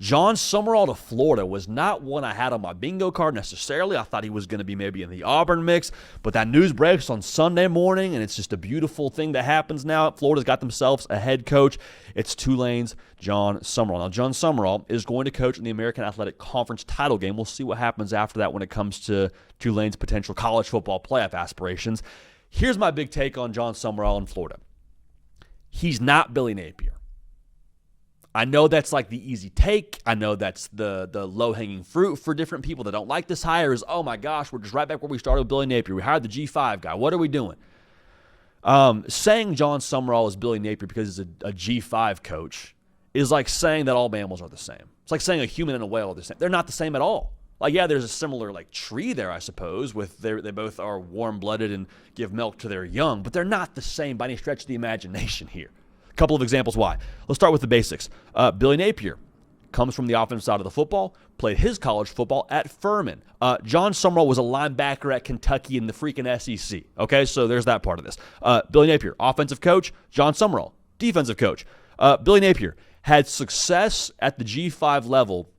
Jon Sumrall to Florida was not one I had on my bingo card necessarily. I thought he was going to be maybe in the Auburn mix, but that news breaks on Sunday morning, and it's just a beautiful thing that happens now. Florida's got themselves a head coach. It's Tulane's Jon Sumrall. Now, Jon Sumrall is going to coach in the American Athletic Conference title game. We'll see what happens after that when it comes to Tulane's potential college football playoff aspirations. Here's my big take on Jon Sumrall in Florida. He's not Billy Napier. I know that's like the easy take. I know that's the low-hanging fruit for different people that don't like this hire is, oh my gosh, we're just right back where we started with Billy Napier. We hired the G5 guy. What are we doing? Saying Jon Sumrall is Billy Napier because he's a G5 coach is like saying that all mammals are the same. It's like saying a human and a whale are the same. They're not the same at all. Like, yeah, there's a similar like tree there, I suppose, with they both are warm-blooded and give milk to their young, but they're not the same by any stretch of the imagination here. Couple of examples why. Let's start with the basics. Billy Napier comes from the offensive side of the football, played his college football at Furman. Jon Sumrall was a linebacker at Kentucky in the freaking SEC. Okay, so there's that part of this. Billy Napier, offensive coach. Jon Sumrall, defensive coach. Billy Napier had success at the G5 level,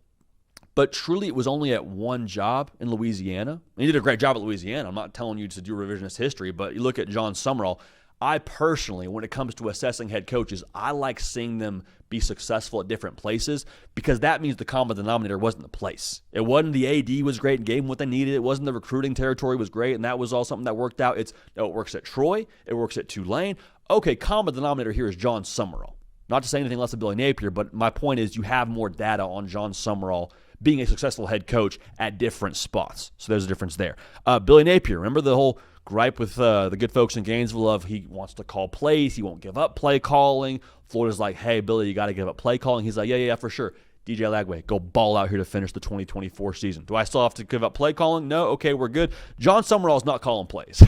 but truly it was only at one job in Louisiana. He did a great job at Louisiana. I'm not telling you to do revisionist history, but you look at Jon Sumrall. I personally, when it comes to assessing head coaches, I like seeing them be successful at different places because that means the common denominator wasn't the place. It wasn't the AD was great and gave them what they needed. It wasn't the recruiting territory was great and that was all something that worked out. It works at Troy. It works at Tulane. Okay, common denominator here is Jon Sumrall. Not to say anything less than Billy Napier, but my point is you have more data on Jon Sumrall being a successful head coach at different spots. So there's a difference there. Billy Napier, remember the whole gripe with the good folks in Gainesville of he wants to call plays, he won't give up play calling. Florida's like, hey, Billy, you got to give up play calling. He's like, yeah, for sure. DJ Lagway, go ball out here to finish the 2024 season. Do I still have to give up play calling? No? Okay, we're good. Jon Sumrall is not calling plays.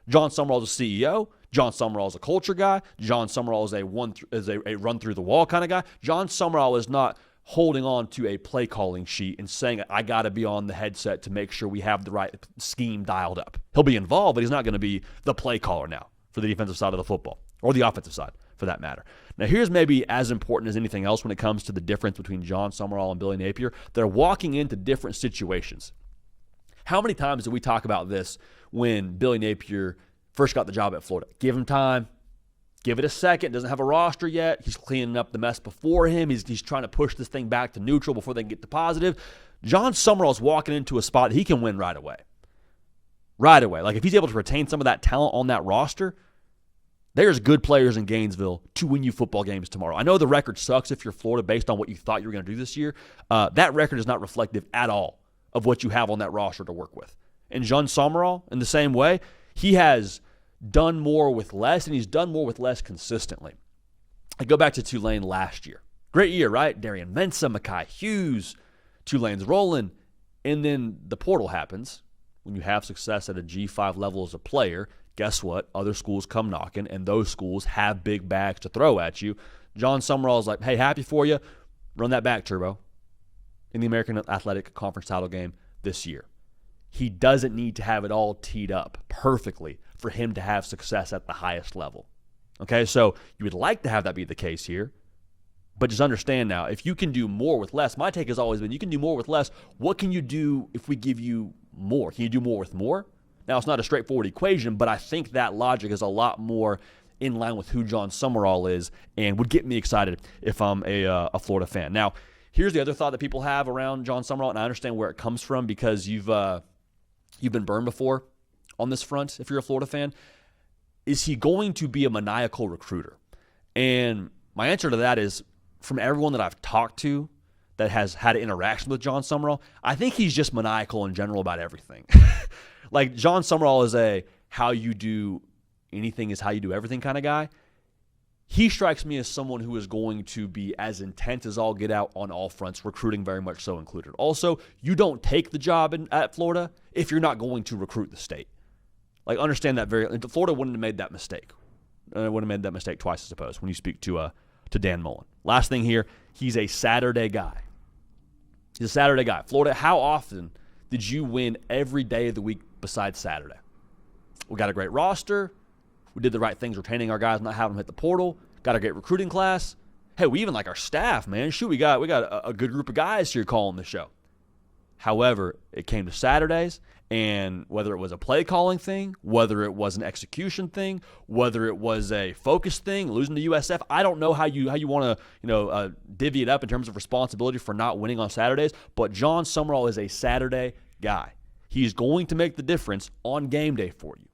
Jon Sumrall is a CEO. Jon Sumrall is a culture guy. Jon Sumrall is a run-through-the-wall kind of guy. Jon Sumrall is not holding on to a play calling sheet and saying, I got to be on the headset to make sure we have the right scheme dialed up. He'll be involved, but he's not going to be the play caller now for the defensive side of the football, or the offensive side for that matter. Now, here's maybe as important as anything else when it comes to the difference between Jon Sumrall and Billy Napier. They're walking into different situations. How many times did we talk about this when Billy Napier first got the job at Florida? Give him time. Give it a second. Doesn't have a roster yet. He's cleaning up the mess before him. He's trying to push this thing back to neutral before they can get to positive. Jon Sumrall's walking into a spot that he can win right away. Right away. Like if he's able to retain some of that talent on that roster, there's good players in Gainesville to win you football games tomorrow. I know the record sucks if you're Florida based on what you thought you were going to do this year. That record is not reflective at all of what you have on that roster to work with. And Jon Sumrall, in the same way, he has done more with less, and he's done more with less consistently. I go back to Tulane last year. Great year, right? Darian Mensah, Mekhi Hughes, Tulane's rolling, and then the portal happens. When you have success at a G5 level as a player, guess what? Other schools come knocking, and those schools have big bags to throw at you. Jon Sumrall is like, hey, happy for you. Run that back, Turbo, in the American Athletic Conference title game this year. He doesn't need to have it all teed up perfectly for him to have success at the highest level. Okay, so you would like to have that be the case here, but just understand now, if you can do more with less, my take has always been you can do more with less. What can you do if we give you more? Can you do more with more? Now, it's not a straightforward equation, but I think that logic is a lot more in line with who Jon Sumrall is and would get me excited if I'm a Florida fan. Now, here's the other thought that people have around Jon Sumrall, and I understand where it comes from because you've been burned before on this front if you're a Florida fan. Is he going to be a maniacal recruiter? And my answer to that is, from everyone that I've talked to that has had an interaction with Jon Sumrall, I think he's just maniacal in general about everything. Like Jon Sumrall is a how you do anything is how you do everything kind of guy. He strikes me as someone who is going to be as intense as all get out on all fronts, recruiting very much so included. Also, you don't take the job at Florida if you're not going to recruit the state. Like, understand that Florida wouldn't have made that mistake. Wouldn't have made that mistake twice, I suppose, when you speak to Dan Mullen. Last thing here, he's a Saturday guy. He's a Saturday guy. Florida, how often did you win every day of the week besides Saturday? We got a great roster. We did the right things retaining our guys, not having them hit the portal. Got a great recruiting class. Hey, we even like our staff, man. Shoot, we got a good group of guys here calling the show. However, it came to Saturdays, and whether it was a play calling thing, whether it was an execution thing, whether it was a focus thing, losing to USF, I don't know how you want to divvy it up in terms of responsibility for not winning on Saturdays. But Jon Sumrall is a Saturday guy. He's going to make the difference on game day for you.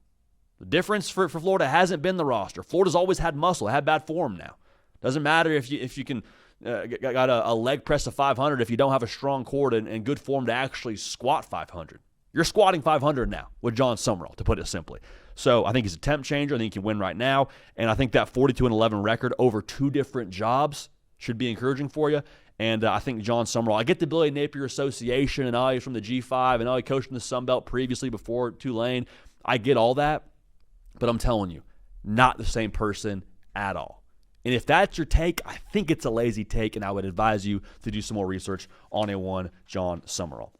The difference for Florida hasn't been the roster. Florida's always had muscle, had bad form now. Doesn't matter if you can. Got a leg press of 500 if you don't have a strong core and good form to actually squat 500. You're squatting 500 now with Jon Sumrall, to put it simply. So I think he's a temp changer. I think he can win right now. And I think that 42-11 record over 2 different jobs should be encouraging for you. And I think Jon Sumrall, I get the Billy Napier Association and he's from the G5 and he coached in the Sun Belt previously before Tulane. I get all that. But I'm telling you, not the same person at all. And if that's your take, I think it's a lazy take, and I would advise you to do some more research on Jon Sumrall.